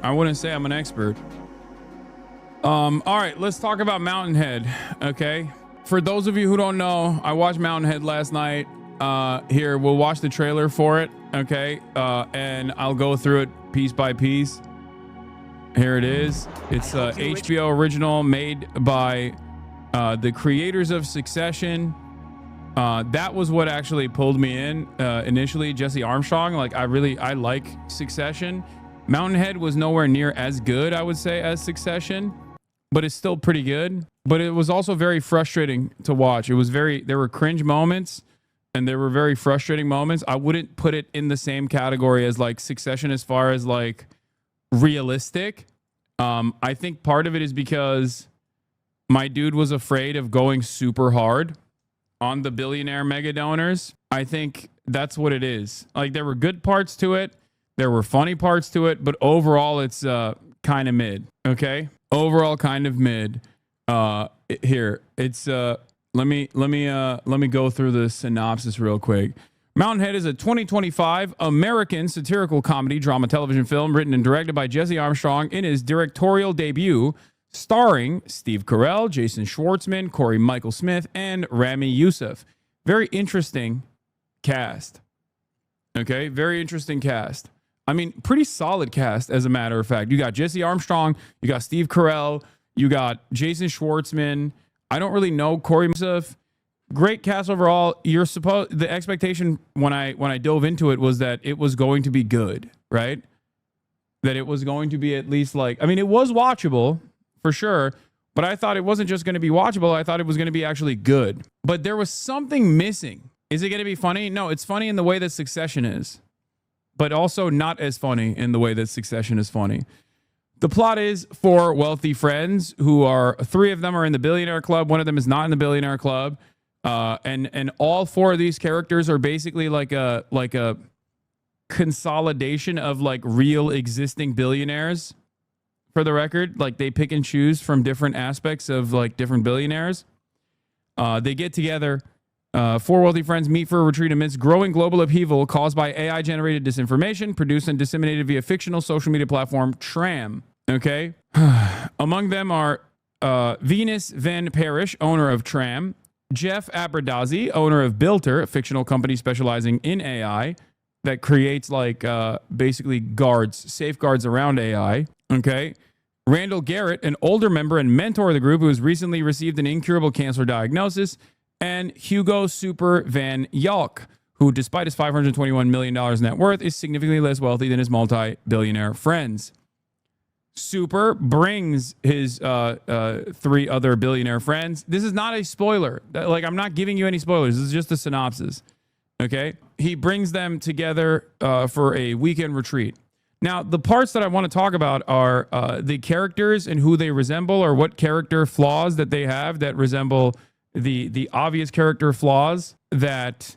I wouldn't say I'm an expert. All right, let's talk about Mountainhead. Okay, for those of you who don't know, I watched Mountainhead last night. Here, we'll watch the trailer for it. Okay, and I'll go through it piece by piece. Here it is. It's a HBO original made by the creators of Succession. That was what actually pulled me in initially. Jesse Armstrong. Like, I like Succession. Mountainhead was nowhere near as good, I would say, as Succession, but it's still pretty good. But it was also very frustrating to watch. There were cringe moments and there were very frustrating moments. I wouldn't put it in the same category as like Succession as far as like realistic. I think part of it is because my dude was afraid of going super hard on the billionaire mega donors. I think that's what it is. Like, there were good parts to it. There were funny parts to it, but overall it's kind of mid. Okay? Overall kind of mid. Here, it's let me go through the synopsis real quick. Mountainhead is a 2025 American satirical comedy drama television film written and directed by Jesse Armstrong in his directorial debut, starring Steve Carell, Jason Schwartzman, Corey Michael Smith, and Rami Youssef. Very interesting cast. Okay, very interesting cast. I mean, pretty solid cast, as a matter of fact. You got Jesse Armstrong, you got Steve Carell, you got Jason Schwartzman. I don't really know Corey Youssef. Great cast overall. The expectation when I dove into it was that it was going to be good, right? That it was going to be at least like, I mean, it was watchable for sure, but I thought it wasn't just going to be watchable. I thought it was going to be actually good. But there was something missing. Is it going to be funny? No, it's funny in the way that Succession is, but also not as funny in the way that Succession is funny. The plot is four wealthy friends three of them are in the billionaire club. One of them is not in the billionaire club. And all four of these characters are basically like a consolidation of like real existing billionaires. For the record, like, they pick and choose from different aspects of like different billionaires. They get together. Four wealthy friends meet for a retreat amidst growing global upheaval caused by AI-generated disinformation produced and disseminated via fictional social media platform Tram. Okay? Among them are Venus Van Parish, owner of Tram, Jeff Aberdazzi, owner of Builter, a fictional company specializing in AI that creates like basically safeguards around AI. Okay? Randall Garrett, an older member and mentor of the group who has recently received an incurable cancer diagnosis, and Hugo Super Van Yalk, who, despite his $521 million net worth, is significantly less wealthy than his multi-billionaire friends. Super brings his three other billionaire friends. This is not a spoiler. Like, I'm not giving you any spoilers. This is just a synopsis. Okay? He brings them together for a weekend retreat. Now, the parts that I want to talk about are the characters and who they resemble, or what character flaws that they have that resemble the obvious character flaws that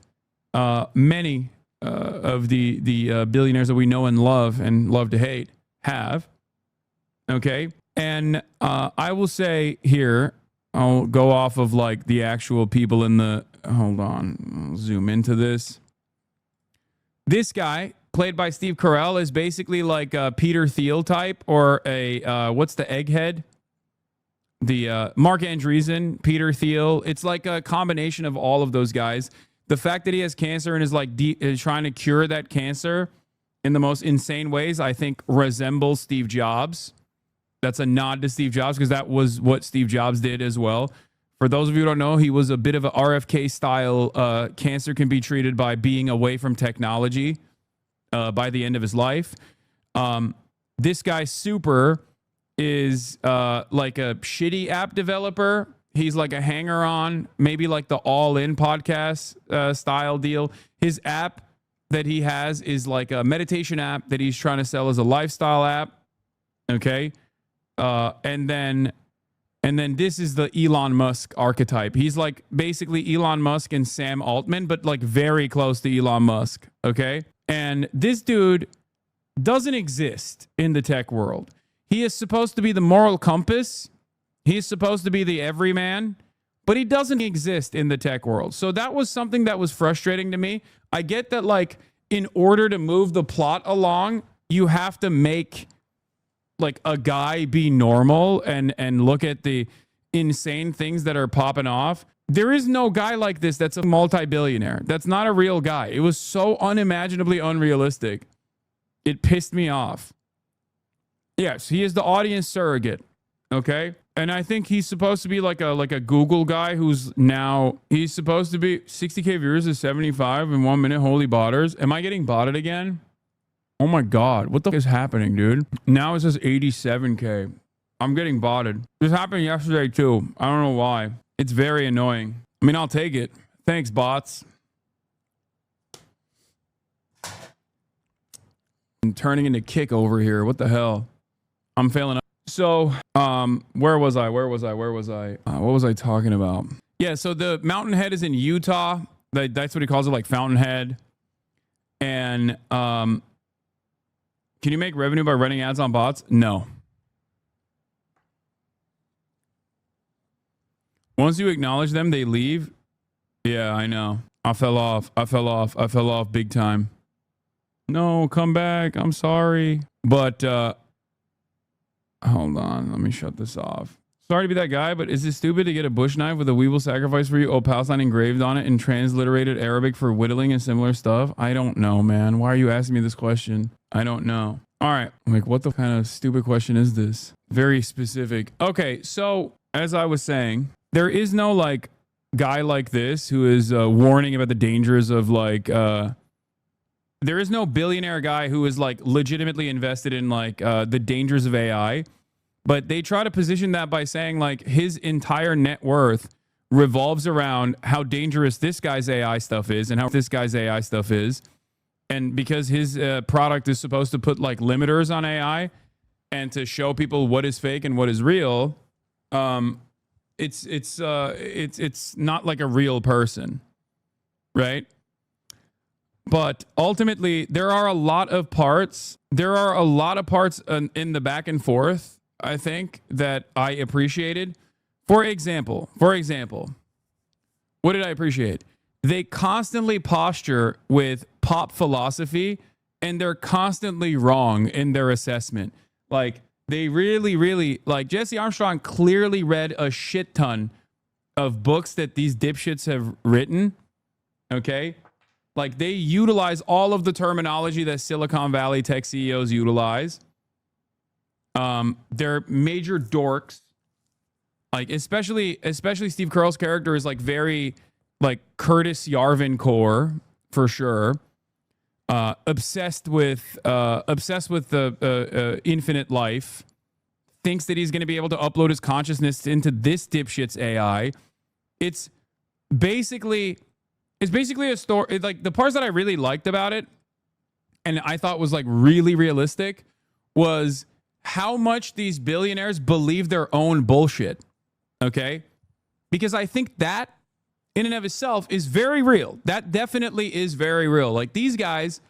many of the billionaires that we know and love to hate have. Okay. And I will say here, I'll go off of like the actual people in the, hold on, I'll zoom into this. This guy, played by Steve Carell, is basically like a Peter Thiel type, or a, what's the egghead? The Mark Andreessen, Peter Thiel. It's like a combination of all of those guys. The fact that he has cancer and is like is trying to cure that cancer in the most insane ways, I think resembles Steve Jobs. That's a nod to Steve Jobs, because that was what Steve Jobs did as well. For those of you who don't know, he was a bit of a RFK style. Cancer can be treated by being away from technology by the end of his life. This guy, Super, is like a shitty app developer. He's like a hanger-on, maybe like the All-In podcast style deal. His app that he has is like a meditation app that he's trying to sell as a lifestyle app. Okay. And then this is the Elon Musk archetype. He's like basically Elon Musk and Sam Altman, but like very close to Elon Musk. Okay. And this dude doesn't exist in the tech world. He is supposed to be the moral compass. He's supposed to be the everyman, but he doesn't exist in the tech world. So that was something that was frustrating to me. I get that, like, in order to move the plot along, you have to make like a guy be normal and look at the insane things that are popping off. There is no guy like this that's a multi-billionaire. That's not a real guy. It was so unimaginably unrealistic. It pissed me off. Yes, he is the audience surrogate. Okay? And I think he's supposed to be like a Google guy who's now, he's supposed to be 60K viewers is 75 in 1 minute. Holy botters. Am I getting botted again? Oh my God. What the f is happening, dude? Now it says 87K. I'm getting botted. This happened yesterday too. I don't know why. It's very annoying. I mean, I'll take it. Thanks, bots. I'm turning into Kick over here. What the hell? I'm failing up. So, where was I? What was I talking about? Yeah, so the Mountainhead is in Utah. That's what he calls it, like Fountainhead. And can you make revenue by running ads on bots? No. Once you acknowledge them, they leave. Yeah, I know. I fell off big time. No, come back. I'm sorry. But hold on. Let me shut this off. Sorry to be that guy, but is it stupid to get a bush knife with a we will sacrifice for you, oh Palestine engraved on it in transliterated Arabic for whittling and similar stuff? I don't know, man. Why are you asking me this question? I don't know. All right. Like, what the kind of stupid question is this? Very specific. Okay, so as I was saying, there is no like guy like this who is warning about the dangers of like there is no billionaire guy who is like legitimately invested in like the dangers of AI, but they try to position that by saying like his entire net worth revolves around how dangerous this guy's AI stuff is and how this guy's AI stuff is. And because his product is supposed to put like limiters on AI and to show people what is fake and what is real, it's not like a real person, right? But ultimately, there are a lot of parts. There are a lot of parts in the back and forth, I think, that I appreciated. For example, what did I appreciate? They constantly posture with pop philosophy, and they're constantly wrong in their assessment. Like, they really, like, Jesse Armstrong clearly read a shit ton of books that these dipshits have written, okay? Like, they utilize all of the terminology that Silicon Valley tech CEOs utilize. They're major dorks. Like, especially Steve Carell's character is, like, very, like, Curtis Yarvin core, for sure. Obsessed with the infinite life, thinks that he's going to be able to upload his consciousness into this dipshit's AI. It's basically a story. Like, the parts that I really liked about it, and I thought was like really realistic, was how much these billionaires believe their own bullshit. Okay, because I think that in and of itself is very real. That definitely is very real. Like, these guys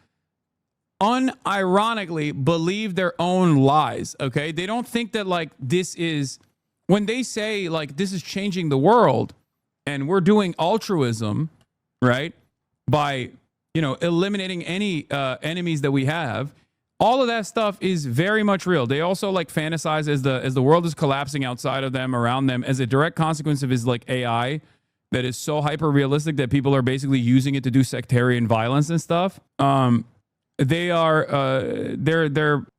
unironically believe their own lies, okay? They don't think that, like, this is, when they say, like, this is changing the world and we're doing altruism, right, by, you know, eliminating any enemies that we have, all of that stuff is very much real. They also, like, fantasize as the world is collapsing outside of them, around them, as a direct consequence of his, like, AI that is so hyper realistic that people are basically using it to do sectarian violence and stuff. They're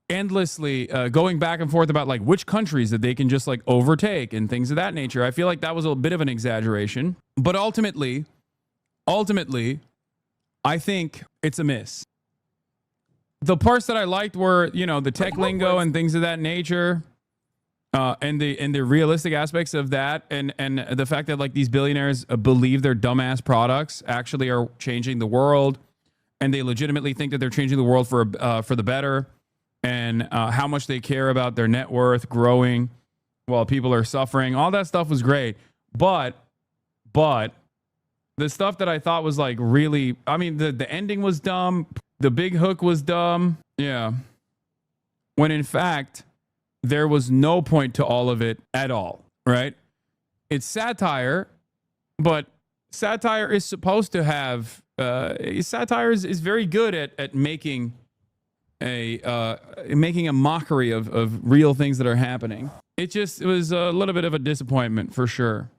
endlessly going back and forth about, like, which countries that they can just, like, overtake and things of that nature. I feel like that was a bit of an exaggeration, but ultimately, I think it's a miss. The parts that I liked were, you know, the tech lingo and things of that nature. And the realistic aspects of that, and the fact that, like, these billionaires believe their dumbass products actually are changing the world, and they legitimately think that they're changing the world for the better, and how much they care about their net worth growing while people are suffering. All that stuff was great, but the stuff that I thought was, like, really, I mean, the ending was dumb, the big hook was dumb, yeah, when in fact there was no point to all of it at all, right? It's satire, but satire is supposed to have... satire is very good at making making a mockery of real things that are happening. It was a little bit of a disappointment for sure.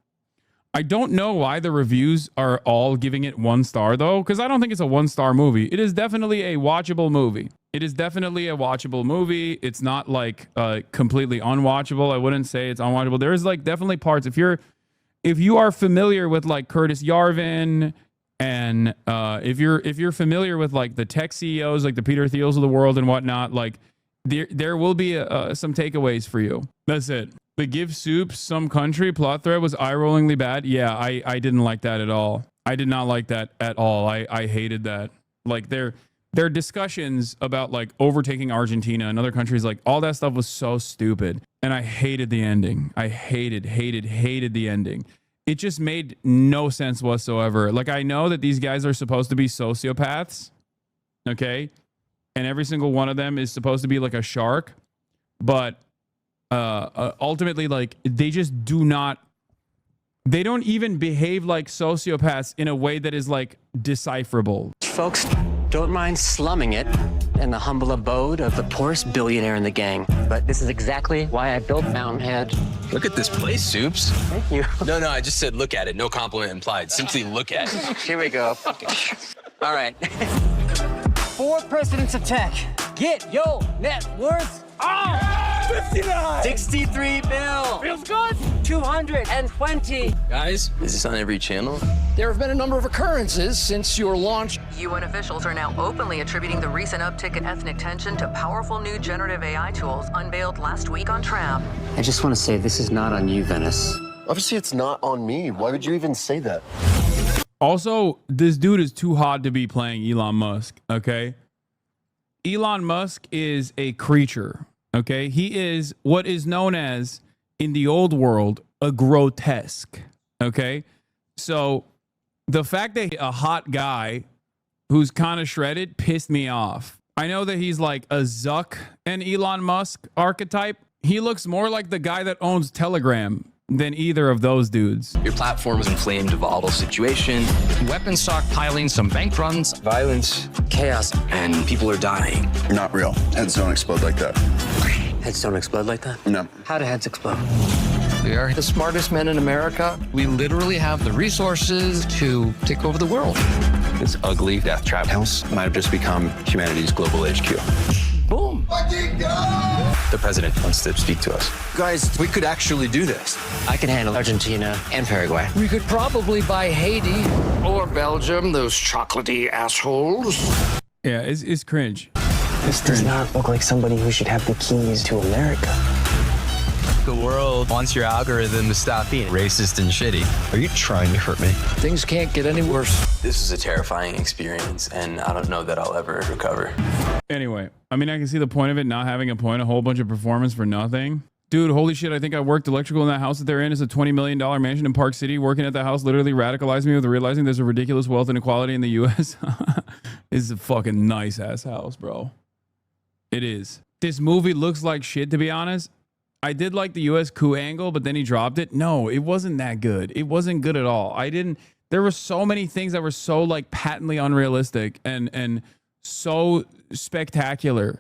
I don't know why the reviews are all giving it 1 star though, because I don't think it's a 1-star movie. It is definitely a watchable movie. It is definitely a watchable movie. It's not like completely unwatchable. I wouldn't say it's unwatchable. There's like definitely parts. If you are familiar with like Curtis Yarvin, and if you're familiar with like the tech CEOs, like the Peter Thiels of the world and whatnot, like there will be some takeaways for you. That's it. The Give Soup Some Country plot thread was eye-rollingly bad. Yeah, I didn't like that at all. I did not like that at all. I hated that. Like their discussions about like overtaking Argentina and other countries, like all that stuff was so stupid. And I hated the ending. I hated the ending. It just made no sense whatsoever. Like, I know that these guys are supposed to be sociopaths, okay? And every single one of them is supposed to be like a shark, but ultimately, like, they just they don't even behave like sociopaths in a way that is like decipherable. Folks, don't mind slumming it in the humble abode of the poorest billionaire in the gang. But this is exactly why I built Mountainhead. Look at this place, Soups. Thank you. No, I just said look at it. No compliment implied. Simply look at it. Here we go. All right. 4 presidents of tech. Get your net worth. 59. 63 bill. Feels good. 220. Guys, is this on every channel? There have been a number of occurrences since your launch. UN officials are now openly attributing the recent uptick in ethnic tension to powerful new generative AI tools unveiled last week on Trap. I just want to say this is not on you, Venice. Obviously, it's not on me. Why would you even say that? Also, this dude is too hot to be playing Elon Musk, okay? Elon Musk is a creature, okay? He is what is known as, in the old world, a grotesque, okay? So the fact that a hot guy who's kind of shredded pissed me off. I know that he's like a Zuck and Elon Musk archetype. He looks more like the guy that owns Telegram than either of those dudes. Your platform was inflamed, a volatile situation, Weapon stockpiling, some bank runs. violence, Chaos. and people are dying. You're not real. Heads don't explode like that. Heads don't explode like that? No. How do heads explode? We are the smartest men in America. We literally have the resources to take over the world. This ugly death trap house might have just become humanity's global HQ. Boom. The president wants to speak to us. Guys, we could actually do this. I can handle Argentina and Paraguay. We could probably buy Haiti or Belgium, those chocolatey assholes. Yeah, it's cringe. This does not look like somebody who should have the keys to America. The world wants your algorithm to stop being racist and shitty. Are you trying to hurt me? Things can't get any worse. This is a terrifying experience, and I don't know that I'll ever recover. Anyway, I mean, I can see the point of it not having a point, a whole bunch of performance for nothing. Dude, holy shit, I think I worked electrical in that house that they're in. It's a $20 million mansion in Park City. Working at that house literally radicalized me with realizing there's a ridiculous wealth inequality in the U.S. It's a fucking nice-ass house, bro. It is. This movie looks like shit, to be honest. I did like the U.S. coup angle, but then he dropped it. No, it wasn't that good. It wasn't good at all. There were so many things that were so like patently unrealistic and so spectacular